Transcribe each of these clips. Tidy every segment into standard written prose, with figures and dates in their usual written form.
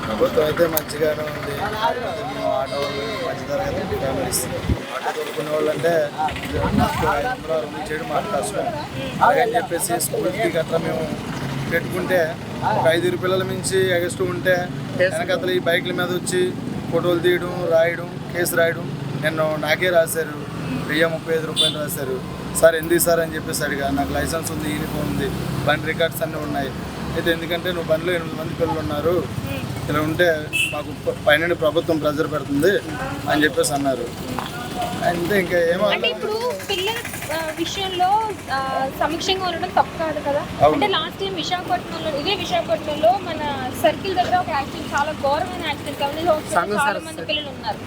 ప్రభుత్వం అయితే మంచిగానే ఉంది. మేము ఆటో మధ్యతరగతి ఫ్యామిలీస్ ఆటో తోలుకునే వాళ్ళు అంటే చేయడం మాకు కష్టం. అలాగని చెప్పేసి స్కూల్కి గట్రా మేము పెట్టుకుంటే ఒక 5 పిల్లల మించి ఎగస్ట్ూ ఉంటే వెనకతలు ఈ బైక్ల మీద వచ్చి ఫోటోలు తీయడం, రాయడం, కేసు రాయడం. నేను నాకే రాశారు, 1035 రూపాయలు రాశారు. సార్ ఎందుకు సార్ అని చెప్పేసి అడిగా. నాకు లైసెన్స్ ఉంది, యూనిఫామ్ ఉంది, బండి రికార్డ్స్ అన్నీ ఉన్నాయి. అయితే ఎందుకంటే నువ్వు బండిలో 8 మంది పిల్లలు ఉన్నారు, ఇలా ఉంటే మాకు పైన ప్రభుత్వం ప్రెజర్ పెడుతుంది అని చెప్పేసి అన్నారు. అంతే, ఇంకా ఏమో. ఇప్పుడు పిల్లల విషయంలో సమీక్షంగా ఉండడం తప్పు కాదు కదా. అంటే లాస్ట్ టైం విశాఖపట్నంలో మన సర్కిల్ దగ్గర ఒక యాక్సిడెంట్, చాలా ఘోరమైన యాక్సిడెంట్ కాబట్టి చాలా మంది పిల్లలు ఉన్నారు.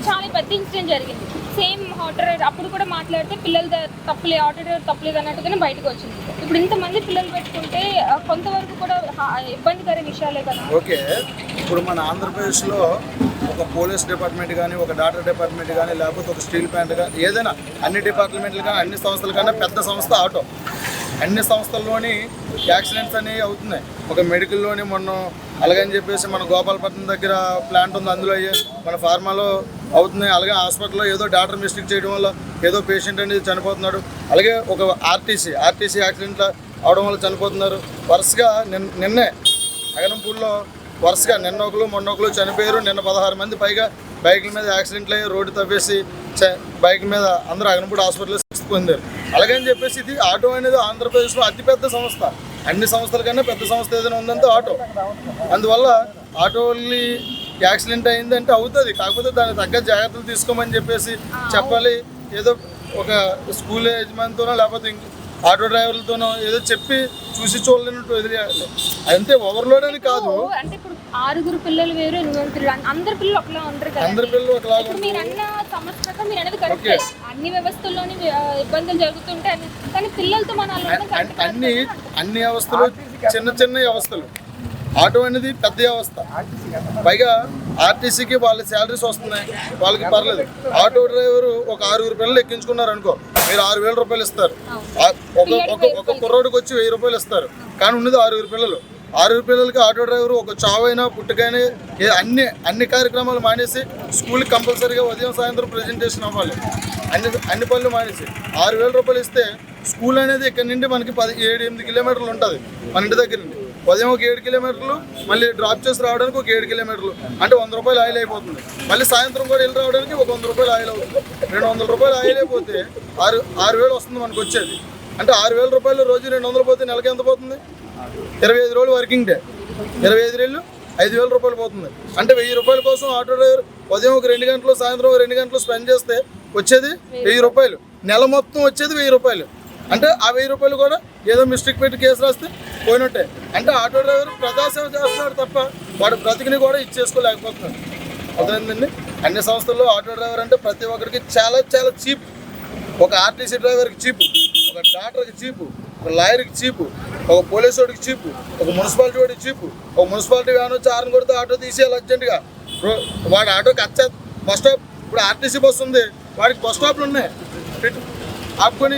చాలా పెద్ద ఇన్సిడెంట్ జరిగింది. సేమ్ ఆటో డ్రైవర్ అప్పుడు కూడా మాట్లాడితే పిల్లల తప్పులే, ఆటో డ్రైవర్ తప్పులేదు అన్నట్టుగానే బయటకు వచ్చింది. ఇప్పుడు ఇంతమంది పిల్లలు పెట్టుకుంటే కొంతవరకు కూడా ఇబ్బందికర విషయాలే కదా. ఓకే, ఇప్పుడు మన ఆంధ్రప్రదేశ్లో ఒక పోలీస్ డిపార్ట్మెంట్ కానీ, ఒక డాక్టర్ డిపార్ట్మెంట్ కానీ, లేకపోతే ఒక స్టీల్ ప్లాంట్ కానీ, ఏదైనా అన్ని డిపార్ట్మెంట్లు కానీ, అన్ని సంస్థల కన్నా పెద్ద సంస్థ ఆటో. అన్ని సంస్థల్లోని యాక్సిడెంట్స్ అనేవి అవుతున్నాయి. ఒక మెడికల్లోని మొన్న అలాగని చెప్పేసి మన గోపాలపట్నం దగ్గర ప్లాంట్ ఉంది, అందులో మన ఫార్మాలో అవుతున్నాయి. అలాగే హాస్పిటల్లో ఏదో డాక్టర్ మిస్టేక్ చేయడం వల్ల ఏదో పేషెంట్ అనేది చనిపోతున్నాడు. అలాగే ఒక ఆర్టీసీ యాక్సిడెంట్ అవడం వల్ల చనిపోతున్నారు. వరుసగా నిన్నే అగనంపూడిలో వరుసగా నిన్న ఒకరు మొన్న ఒకరు చనిపోయారు. నిన్న 16 మంది పైగా బైకుల మీద యాక్సిడెంట్లు అయ్యి రోడ్డు తవ్వేసి బైక్ మీద అందరూ అగనంపూడి హాస్పిటల్లో చికిత్స పొందారు. అలాగని చెప్పేసి ఇది ఆటో అనేది ఆంధ్రప్రదేశ్లో అతిపెద్ద సంస్థ. అన్ని సంస్థల కన్నా పెద్ద సంస్థ ఏదైనా ఉందంటే ఆటో. అందువల్ల ఆటోని యాక్సిడెంట్ అయిందంటే అవుతుంది, కాకపోతే దానికి తగ్గ జాగ్రత్తలు తీసుకోమని చెప్పేసి చెప్పాలి. ఏదో ఒక స్కూల్ యజమానితోనో లేకపోతే ఆటో డ్రైవర్లతోనో ఏదో చెప్పి చూసి చూడలేనట్టు వదిలేయాలి. అంతే, ఓవర్లోడ్ అని కాదు. అంటే ఇప్పుడు 6 పిల్లలు వేరు, 8 పిల్లలు, అందరి పిల్లలు ఒకలా ఉంటారు కదా. అందరి పిల్లలు ఒకలాగా. మీరు అన్న సమస్య మీరు అనేది కరెక్టే. అన్ని వ్యవస్థల్లోని ఇబ్బందులు జరుగుతుంటాయి, కానీ పిల్లలతో మన అన్ని వ్యవస్థలు చిన్న వ్యవస్థలు. ఆటో అనేది పెద్ద వ్యవస్థ. పైగా ఆర్టీసీకి వాళ్ళ శాలరీస్ వస్తున్నాయి, వాళ్ళకి పర్లేదు. ఆటో డ్రైవరు ఒక 6 పిల్లలు ఎక్కించుకున్నారు అనుకో, మీరు 6,000 రూపాయలు ఇస్తారు. ఒక కుర్రోడికి వచ్చి 1000 రూపాయలు ఇస్తారు. కానీ ఉన్నది 6 పిల్లలు. 6 పిల్లలకి ఆటో డ్రైవరు ఒక చావైనా పుట్టుకైనా అన్ని కార్యక్రమాలు మానేసి స్కూల్కి కంపల్సరీగా ఉదయం సాయంత్రం ప్రజెంటేషన్ అవ్వాలి. అన్ని పనులు మానేసి 6,000 రూపాయలు ఇస్తే స్కూల్ అనేది ఇక్కడ నుండి మనకి 7-8 కిలోమీటర్లు ఉంటుంది మన ఇంటి దగ్గర నుండి. ఉదయం ఒక 7 కిలోమీటర్లు, మళ్ళీ డ్రాప్ చేసి రావడానికి ఒక 7 కిలోమీటర్లు, అంటే 100 రూపాయలు ఆయిల్ అయిపోతుంది. మళ్ళీ సాయంత్రం కూడా వెళ్ళి రావడానికి ఒక 100 రూపాయలు ఆయిల్ అవుతుంది. 200 రూపాయలు ఆయిల్ అయిపోతే 6,000 వస్తుంది మనకు వచ్చేది. అంటే 6,000 రూపాయలు రోజు 200 పోతే నెలకి ఎంత పోతుంది? 25 రోజులు వర్కింగ్ డే, 25 రోజులు 5,000 రూపాయలు పోతుంది. అంటే 1000 రూపాయల కోసం ఆటో డ్రైవర్ ఉదయం ఒక 2 గంటలు, సాయంత్రం 2 గంటలు స్పెండ్ చేస్తే వచ్చేది 1000 రూపాయలు. నెల మొత్తం వచ్చేది 1000 రూపాయలు. అంటే ఆ 1000 రూపాయలు కూడా ఏదో మిస్టేక్ పెట్టి కేసు రాస్తే పోయినట్టే. అంటే ఆటో డ్రైవర్ ప్రజాసేవ చేస్తున్నాడు తప్ప వాడు బ్రతికిని కూడా ఇచ్చేసుకోలేకపోతున్నాడు. అర్థమైందండి? అన్ని సంస్థల్లో ఆటో డ్రైవర్ అంటే ప్రతి ఒక్కరికి చాలా చాలా చీప్. ఒక ఆర్టీసీ డ్రైవర్కి చీపు, ఒక డాక్టర్కి చీపు, ఒక లాయర్కి చీపు, ఒక పోలీసు వాడికి చీపు, ఒక మున్సిపాలిటీ వాడికి చీపు. ఒక మున్సిపాలిటీ వ్యాన్ వచ్చి ఆరుని కొడితే ఆటో తీసేయాలి అర్జెంటుగా. వాడు ఆటోకి బస్ స్టాప్, ఇప్పుడు ఆర్టీసీ బస్సు ఉంది, వాడికి బస్ స్టాప్లు ఉన్నాయి ఆపుకొని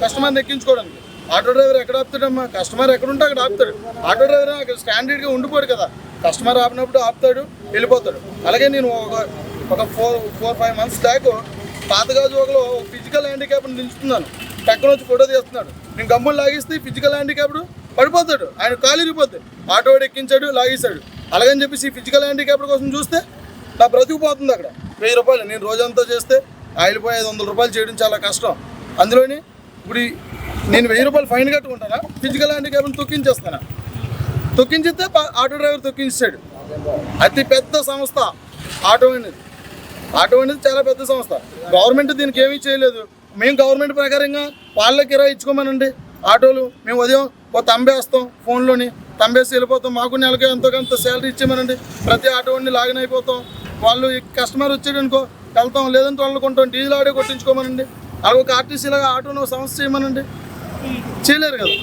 కస్టమర్ని ఎక్కించుకోవడానికి. ఆటో డ్రైవర్ ఎక్కడ ఆపుతాడమ్మా? కస్టమర్ ఎక్కడ ఉంటే అక్కడ ఆపుతాడు. ఆటో డ్రైవర్ అక్కడ స్టాండర్డ్గా ఉండిపోడు కదా. కస్టమర్ ఆపినప్పుడు ఆపుతాడు, వెళ్ళిపోతాడు. అలాగే నేను ఒక 4-5 మంత్స్ దాకా పాతగాజువాకలో ఫిజికల్ హ్యాండిక్యాప్ని దించుతున్నాను. పక్కన వచ్చి ఫోటో తీస్తున్నాడు. నేను గమ్ములు లాగిస్తే ఫిజికల్ హ్యాండిక్యాప్డ్ పడిపోతాడు, ఆయన కాలు ఇరిగిపోతాడు. ఆటో వాడు ఎక్కించాడు, లాగేశాడు. అలాగని చెప్పేసి ఫిజికల్ హ్యాండిక్యాప్డ్ కోసం చూస్తే నా బ్రతికిపోతుంది అక్కడ. 1000 రూపాయలు నేను రోజంతా చేస్తే ఆయిల్ పోయి 500 రూపాయలు చేయడం చాలా కష్టం. అందులోని ఇప్పుడు నేను 1000 రూపాయలు ఫైన్ కట్టుకుంటానా, ఫిజికల్ హ్యాండిక్యాప్ని తొక్కించేస్తానా? తొక్కించితే ఆటో డ్రైవర్ తొక్కించాడు. అతి పెద్ద సంస్థ ఆటో అనేది చాలా పెద్ద సంస్థ. గవర్నమెంట్ దీనికి ఏమీ చేయలేదు. మేము గవర్నమెంట్ ప్రకారంగా వాళ్ళకి కిరాయి ఇచ్చుకోమనండి. ఆటోలు మేము ఉదయం తంబేస్తాం, ఫోన్లోని తంబేసి వెళ్ళిపోతాం. మాకు నెలకి ఎంతో కొంత శాలరీ ఇచ్చేమనండి. ప్రతి ఆటోని లాగిన్ అయిపోతాం. వాళ్ళు కస్టమర్ వచ్చాడు అనుకో వెళ్తాం, లేదంటే వాళ్ళు కొంటాం. డీజిల్ ఆడే కొట్టించుకోమనండి. అలాగే ఒక ఆర్టీసీలాగా ఆటోను సంస్థ చేయమనండి. చేయలేరు కదా.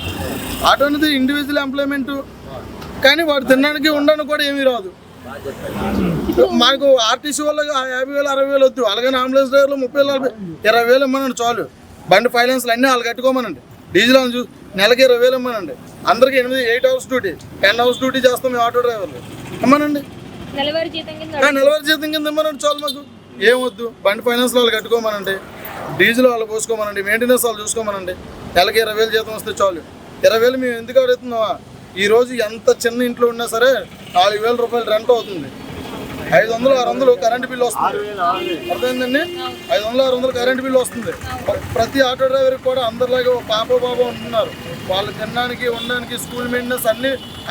ఆటో అనేది ఇండివిజువల్ ఎంప్లాయ్మెంట్, కానీ వాడు తినడానికి ఉండడానికి కూడా ఏమీ రాదు. మాకు ఆర్టీసీ వాళ్ళకి 50,000 60,000 వద్దు. అలాగే అంబులెన్స్ డ్రైవర్లు 30,000 40,000 20,000 ఇమ్మనండి చాలు. బండి ఫైనాన్స్లు అన్నీ వాళ్ళు కట్టుకోమనండి. డీజిల్ అని నెలకి 20,000 ఇవ్వమనండి. అందరికి 8 అవర్స్ డ్యూటీ, 10 అవర్స్ డ్యూటీ చేస్తాం మేము ఆటో డ్రైవర్లు. ఇవ్వమనండి, నెలవారీ జీతం కింద ఇవ్వమనండి చాలు. మాకు ఏమొద్దు, బండి ఫైనాన్స్ వాళ్ళు కట్టుకోమనండి, డీజిల్ వాళ్ళు పోసుకోమనండి, మెయింటెనెన్స్ వాళ్ళు చూసుకోమనండి. నెలకి 20,000 జీతం వస్తే చాలు. 20,000 మేము ఎందుకు అడుగుతున్నావా? ఈరోజు ఎంత చిన్న ఇంట్లో ఉన్నా సరే 4,000 రూపాయలు రెంట్ అవుతుంది. 500-600 కరెంట్ బిల్లు వస్తుంది. అర్థమైందండి? 500-600 కరెంట్ బిల్లు వస్తుంది. ప్రతి ఆటో డ్రైవర్కి కూడా అందరిలాగే పాప బాబా ఉంటున్నారు. వాళ్ళు తినడానికి, ఉండడానికి, స్కూల్ మెయింటెనెన్స్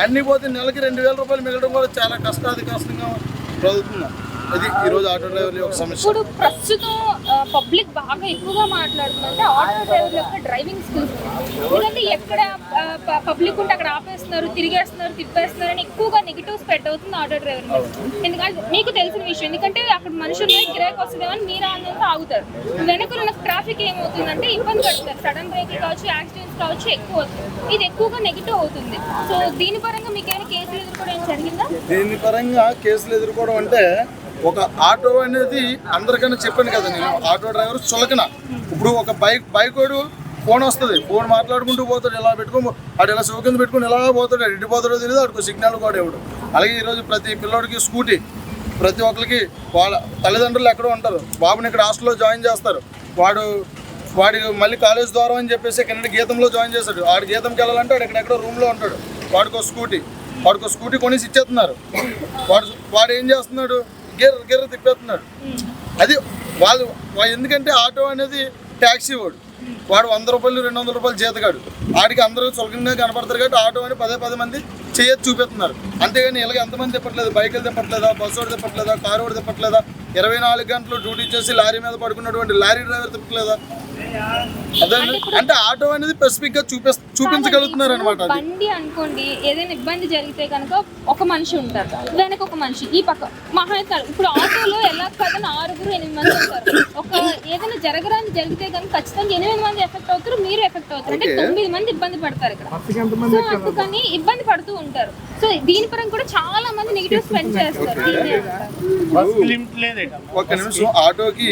అన్నీ పోతే నెలకి 2,000 రూపాయలు మిగలడం కూడా చాలా కష్టంగా చదువుతున్నాం. అది ఈరోజు ఆటో డ్రైవర్ల యొక్క సమస్య. ఇప్పుడు ప్రస్తుతం పబ్లిక్ బాగా ఎక్కువగా మాట్లాడుతుందంటే ఆటో డ్రైవర్ల యొక్క డ్రైవింగ్ స్కిల్స్. ఎందుకంటే ఎక్కడ పబ్లిక్ ఉంటే అక్కడ ఆపేస్తున్నారు, తిరిగేస్తున్నారు, తిప్పేస్తున్నారు అని ఎక్కువగా నెగిటివ్ స్ప్రెడ్ అవుతుంది ఆటో డ్రైవర్ మీద. ఎందుకంటే మీకు తెలిసిన విషయం, ఎందుకంటే అక్కడ మనుషులు కిరాయికి వస్తుందేమని మీరు ఆనందంతో ఆగుతారు. వెనక ఉన్న ట్రాఫిక్ ఏమవుతుందంటే ఇబ్బంది పడుతుంది. సడన్ బ్రేక్ కావచ్చు, యాక్సిడెంట్స్ కావచ్చు, ఎక్కువ అవుతుంది. ఇది ఎక్కువగా నెగిటివ్ అవుతుంది. సో దీని పరంగా మీకు ఏమైనా కేసులు ఎదుర్కోవడం జరిగిందా? దీని పరంగా కేసులు ఎదుర్కోవడం అంటే ఒక ఆటో అనేది అందరికన్నా చెప్పాను కదా నేను, ఆటో డ్రైవర్ చులకన. ఇప్పుడు ఒక బైక్ వాడు ఫోన్ వస్తుంది, ఫోన్ మాట్లాడుకుంటూ పోతాడు, ఇలా పెట్టుకో అటు ఇలా సౌకర్యం పెట్టుకుని ఇలా పోతాడు, ఎటు పోతాడో తెలియదు, అటు సిగ్నల్ కూడా ఇవ్వడు. అలాగే ఈరోజు ప్రతి పిల్లోడికి స్కూటీ, ప్రతి ఒక్కరికి వాళ్ళ తల్లిదండ్రులు ఎక్కడో ఉంటారు. బాబుని ఇక్కడ హాస్టల్లో జాయిన్ చేస్తారు, వాడి మళ్ళీ కాలేజ్ ద్వారా అని చెప్పేసి ఇక్కడ గీతంలో జాయిన్ చేస్తాడు. వాడు గీతంకి వెళ్ళాలంటే వాడు ఎక్కడెక్కడో రూమ్లో ఉంటాడు. వాడికో స్కూటీ కొనేసి ఇచ్చేస్తున్నారు. వాడు ఏం చేస్తున్నాడు, గిర్ర తిప్పేస్తున్నాడు. అది వాళ్ళు ఎందుకంటే ఆటో అనేది ట్యాక్సీ వాడు 100 రూపాయలు 200 రూపాయలు జీతగాడు. వాడికి అందరూ చులకంగా కనపడతారు కాబట్టి ఆటో అని 10 మంది చేయొచ్చు చూపిస్తున్నారు. అంతేగాని ఇలాగ ఎంతమంది తిప్పట్లేదు, బైకులు తిప్పట్లేదా, బస్సు వాడు తిప్పట్లేదా, కారు వాడు తిప్పట్లేదా, 24 గంటలు డ్యూటీ చేసి లారీ మీద పడుకున్నటువంటి లారీ డ్రైవర్ తిప్పట్లేదా? అదే అంటే ఆటో అనేది స్పెసిఫిక్ గా చూపించగలుగుతున్నారు అనమాట. బండి అనుకోండి, ఏదైనా ఇబ్బంది జరిగితే కనుక ఒక మనిషి ఉంటారు, వెనక ఒక మనిషి, ఈ పక్క మహా. ఇప్పుడు ఆటోలో ఎలా కదన 6-8 మంది ఉంటారు. ఒక ఏదైనా జరగరాని జరిగితే కనుక ఖచ్చితంగా 8 మంది ఎఫెక్ట్ అవుతారు, మీరు ఎఫెక్ట్ అవుతారు. అంటే 9 మంది ఇబ్బంది పడతారు ఇక్కడ. సో అందుకని ఇబ్బంది పడుతూ ఉంటారు. సో దీని పరంగా కూడా చాలా మంది నెగిటివ్ స్పెండ్ చేస్తారు. ఒక నిమిషం, ఆటోకి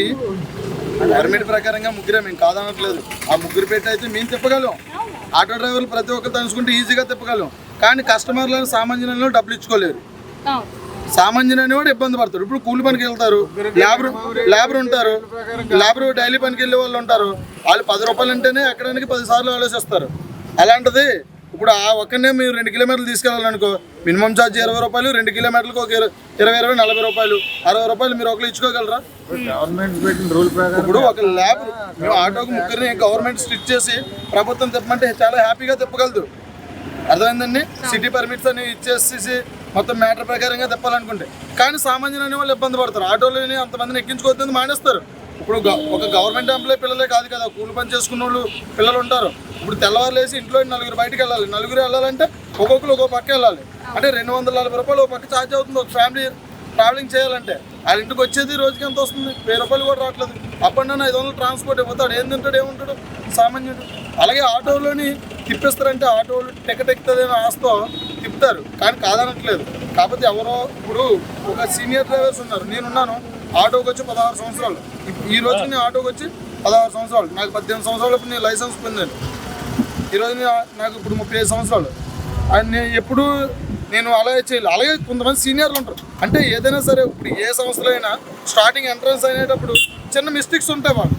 పర్మిట్ ప్రకారంగా ముగ్గురే, మేము కాదనట్లేదు. ఆ ముగ్గురు పెట్టి అయితే మేము తిప్పగలం. ఆటో డ్రైవర్లు ప్రతి ఒక్కరు తలుచుకుంటే ఈజీగా తిప్పగలం. కానీ కస్టమర్లను సామాన్యులను డబ్బులు ఇచ్చుకోలేరు. సామాన్యుని కూడా ఇబ్బంది పడతారు. ఇప్పుడు కూలి పనికి వెళ్తారు, లేబర్ ఉంటారు, లేబర్ డైలీ పనికి వెళ్ళే వాళ్ళు ఉంటారు. వాళ్ళు 10 రూపాయలు అంటేనే ఎక్కడానికి 10 సార్లు ఆలోచిస్తారు. అలాంటిది ఇప్పుడు ఆ ఒక్కనే మీరు 2 కిలోమీటర్లు తీసుకెళ్ళాలనుకో, మినిమం ఛార్జ్ 20 రూపాయలు, 2 కిలోమీటర్లకు ఒక 20-40 రూపాయలు, 60 రూపాయలు మీరు ఒకరు ఇచ్చుకోగలరా? ఇప్పుడు ఒక లేబర్, మేము ఆటోకి ముగ్గురిని గవర్నమెంట్ స్ట్రిక్ట్ చేసి ప్రభుత్వం తిప్పమంటే చాలా హ్యాపీగా తిప్పగలదు. అర్థమైందండి? సిటీ పర్మిట్స్ అని ఇచ్చేసి మొత్తం మ్యాటర్ ప్రకారంగా తిప్పాలనుకుంటే. కానీ సామాన్యులు అనే వాళ్ళు ఇబ్బంది పడతారు. ఆటోలోని అంతమందిని ఎక్కించుకోవద్దని మానేస్తారు. ఇప్పుడు ఒక గవర్నమెంట్ ఎంప్లాయీ పిల్లలే కాదు కదా, కూలి పని చేసుకున్న వాళ్ళు పిల్లలు ఉంటారు. ఇప్పుడు తెల్లవారు లేసి ఇంట్లో 4 బయటకు వెళ్ళాలి. 4 వెళ్ళాలంటే ఒక్కొక్కరు ఒక్కో పక్క వెళ్ళాలి. అంటే 240 రూపాయలు ఒక పక్క ఛార్జ్ అవుతుంది ఒక ఫ్యామిలీ ట్రావెలింగ్ చేయాలంటే. వాళ్ళ ఇంటికి వచ్చేది రోజుకి ఎంత వస్తుంది? 1000 రూపాయలు కూడా రావట్లేదు. అప్ అండ్ డౌన్ 500 ట్రాన్స్పోర్ట్ ఇవ్వతాడు. ఏం తింటాడు, ఏముంటాడు సామాన్యుడు. అలాగే ఆటోలోని తిప్పిస్తారంటే ఆటోలు ఎక్కుతుంది అని ఆస్తో తిప్పుతారు, కానీ కాదనట్లేదు. కాకపోతే ఎవరో ఇప్పుడు ఒక సీనియర్ డ్రైవర్స్ ఉన్నారు, నేనున్నాను. ఆటోకి వచ్చి 16 సంవత్సరాలు. ఈ రోజుకి నేను ఆటోకి వచ్చి 16 సంవత్సరాలు. నాకు 18 సంవత్సరాలు ఇప్పుడు నేను లైసెన్స్ పొందాను. ఈరోజు నాకు ఇప్పుడు 35 సంవత్సరాలు. అండ్ నేను అలాగే చేయాలి. అలాగే కొంతమంది సీనియర్లు ఉంటారు. అంటే ఏదైనా సరే ఇప్పుడు ఏ సంస్థలో అయినా స్టార్టింగ్ ఎంట్రన్స్ అనేటప్పుడు చిన్న మిస్టేక్స్ ఉంటాయి వాళ్ళు.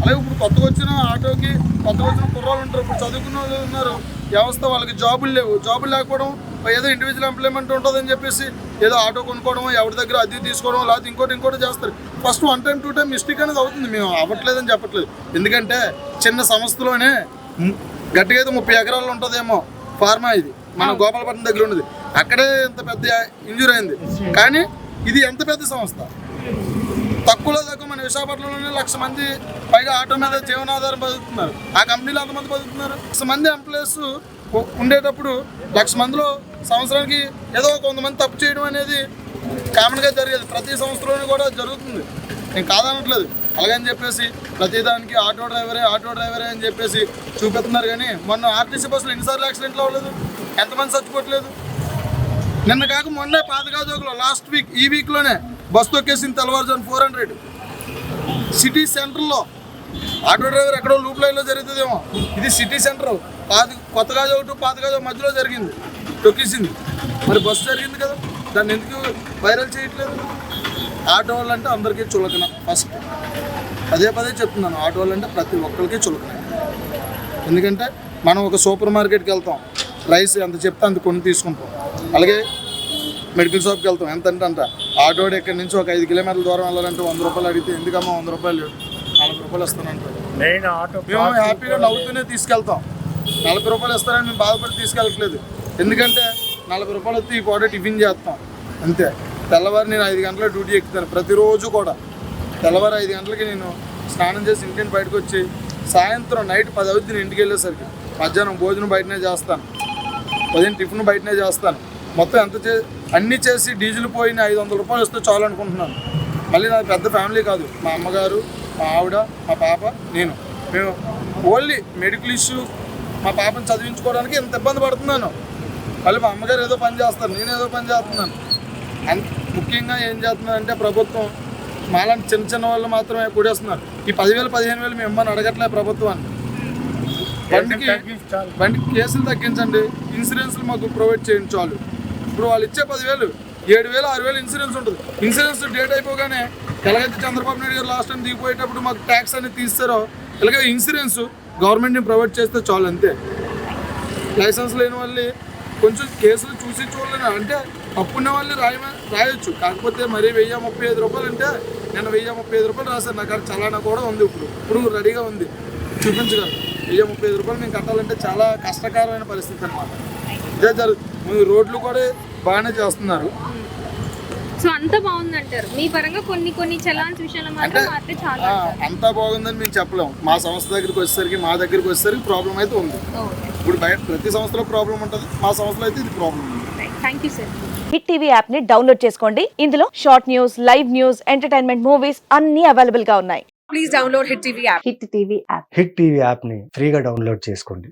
అలాగే ఇప్పుడు కొత్తగా వచ్చిన ఆటోకి కొత్తగా వచ్చిన కుర్రాళ్ళు ఉంటారు. ఇప్పుడు చదువుకున్న వాళ్ళు ఉన్నారు, వ్యవస్థ వాళ్ళకి జాబులు లేవు. జాబులు లేకపోవడం, ఏదో ఇండివిజువల్ ఎంప్లాయ్మెంట్ ఉంటుందని చెప్పేసి ఏదో ఆటో కొనుక్కోవడం, ఎవరి దగ్గర అది తీసుకోవడం, లేకపోతే ఇంకోటి చేస్తారు. ఫస్ట్ 1 time 2 time మిస్టేక్ అనేది అవుతుంది. మేము అవ్వట్లేదని చెప్పట్లేదు. ఎందుకంటే చిన్న సంస్థలోనే గట్టిగా అయితే 30 ఎకరాలు ఉంటుందేమో ఫార్మా. ఇది మన గోపాలపట్నం దగ్గర ఉన్నది. అక్కడే ఎంత పెద్ద ఇంజూరీ అయింది. కానీ ఇది ఎంత పెద్ద సంస్థ, తక్కువలో తక్కువ మన విశాఖపట్నంలోనే 1,00,000 మంది పైగా ఆటో మీద జీవనాధారం బతుకుతున్నారు. ఆ కంపెనీలో ఎంతమంది బతుకుతున్నారు? 1,00,000 మంది ఎంప్లాయీస్ ఉండేటప్పుడు 1,00,000 మందిలో సంవత్సరానికి ఏదో కొంతమంది తప్పు చేయడం అనేది కామన్గా జరిగేది. ప్రతి సంవత్సరంలోనూ కూడా జరుగుతుంది. నేను కాదనట్లేదు. అలాగని చెప్పేసి ప్రతిదానికి ఆటో డ్రైవరే అని చెప్పేసి చూపెడుతున్నారు. కానీ మొన్న ఆర్టీసీ బస్సులో ఎన్నిసార్లు యాక్సిడెంట్లు అవ్వలేదు? ఎంతమంది చచ్చిపోవట్లేదు? నిన్న కాక మొన్నే పాతగాజోగులో లాస్ట్ వీక్, ఈ వీక్లోనే బస్సు తొక్కేసింది తెల్లవారుజాము 400 సిటీ సెంటర్లో. ఆటో డ్రైవర్ ఎక్కడో లూప్ లైన్లో జరుగుతుందేమో, ఇది సిటీ సెంటర్, కొత్తగా ఒకటి పాతగా మధ్యలో జరిగింది, తొక్కేసింది. మరి బస్సు జరిగింది కదా, దాన్ని ఎందుకు వైరల్ చేయట్లేదు? ఆటో వాళ్ళు అంటే అందరికీ చులకన. ఫస్ట్ పదే చెప్తున్నాను, ఆటో వాళ్ళు అంటే ప్రతి ఒక్కరికి చులకన. ఎందుకంటే మనం ఒక సూపర్ మార్కెట్కి వెళ్తాం, రైస్ ఎంత చెప్తే అంత కొని తీసుకుంటాం. అలాగే మెడికల్ షాప్కి వెళ్తాం, ఎంత అంటే అంత. ఆటోడు ఇక్కడి నుంచి ఒక 5 కిలోమీటర్ల దూరం వెళ్ళాలంటే 100 రూపాయలు అడిగితే, ఎందుకమ్మా 100 రూపాయలు, 40 రూపాయలు ఇస్తానంటారు. మేము హ్యాపీగా నవ్వుతూనే తీసుకెళ్తాం. 40 రూపాయలు ఇస్తారని మేము బాధపడి తీసుకెళ్ళట్లేదు. ఎందుకంటే 40 రూపాయలు వస్తే ఈ పూట టిఫిన్ చేస్తాం అంతే. తెల్లవారు నేను 5 గంటల డ్యూటీ ఎక్కుతాను ప్రతిరోజు కూడా. తెల్లవారు 5 గంటలకి నేను స్నానం చేసి ఇంటిని బయటకు వచ్చి, సాయంత్రం నైట్ 10 అవుతుంది నేను ఇంటికి వెళ్ళేసరికి. మధ్యాహ్నం భోజనం బయటనే చేస్తాను, ఉదయం టిఫిన్ బయటనే చేస్తాను. మొత్తం అన్నీ చేసి డీజిల్ పోయిన 500 రూపాయలు వస్తే చాలు అనుకుంటున్నాను. మళ్ళీ నాది పెద్ద ఫ్యామిలీ కాదు, మా అమ్మగారు, మా ఆవిడ, మా పాప, నేను. మేము ఓన్లీ మెడికల్ ఇష్యూ మా పాపను చదివించుకోవడానికి ఇంత ఇబ్బంది పడుతున్నాను. మళ్ళీ మా అమ్మగారు ఏదో పని చేస్తారు, నేను ఏదో పని చేస్తున్నాను. ముఖ్యంగా ఏం చేస్తున్నారంటే ప్రభుత్వం మాలాంటి చిన్న వాళ్ళు మాత్రమే కూడేస్తున్నారు. ఈ 10,000 15,000 మేము ఇమ్మని అడగట్లే ప్రభుత్వాన్ని. బండికి కేసులు తగ్గించండి, ఇన్సూరెన్స్లు మాకు ప్రొవైడ్ చేయండి చాలు. ఇప్పుడు వాళ్ళు ఇచ్చే 10,000 7,000 6,000 ఇన్సూరెన్స్ ఉంటుంది. ఇన్సూరెన్స్ డేట్ అయిపోగానే ఎలాగైతే చంద్రబాబు నాయుడు గారు లాస్ట్ టైం దిగిపోయేటప్పుడు మాకు ట్యాక్స్ అనేది తీస్తారో, ఇలాగే ఇన్సూరెన్స్ గవర్నమెంట్ని ప్రొవైడ్ చేస్తే చాలు అంతే. లైసెన్స్ లేని వాళ్ళు కొంచెం కేసులు చూసి చూడలేను అంటే అప్పున్న వాళ్ళు రాయొచ్చు. కాకపోతే మరీ 1,035 రూపాయలు అంటే, నేను 1,035 రూపాయలు రాశాను, నాకు అది చలానా కూడా ఉంది. ఇప్పుడు రెడీగా ఉంది, చూపించగలను. 1,035 రూపాయలు మేము కట్టాలంటే చాలా కష్టకరమైన పరిస్థితి అన్నమాట. ఇదే జరుగుతుంది. రోడ్లు కూడా బాగానే చేస్తున్నారు. సో అంతా బాగుందంటారు మీ పరంగా? కొన్ని చలాన్స్ విషయంలో మాత్రం అయితే చాలా అంతా బాగుందని మేము చెప్పలేము. మా సంస్థ దగ్గరికి వచ్చేసరికి ప్రాబ్లం అయితే ఉంది. ఇప్పుడు బయట ప్రతి సంస్థలో ప్రాబ్లం ఉంటుంది, మా సంస్థలో అయితే ఇది ప్రాబ్లం ఉంది. Thank you sir. Hit TV app ని డౌన్లోడ్ చేసుకోండి. ఇందులో short news, live news, entertainment movies అన్ని అవైలబుల్ గా ఉన్నాయి. Please download Hit TV app. Hit TV app hit TV యాప్ని ఫ్రీగా డౌన్లోడ్ చేసుకోండి.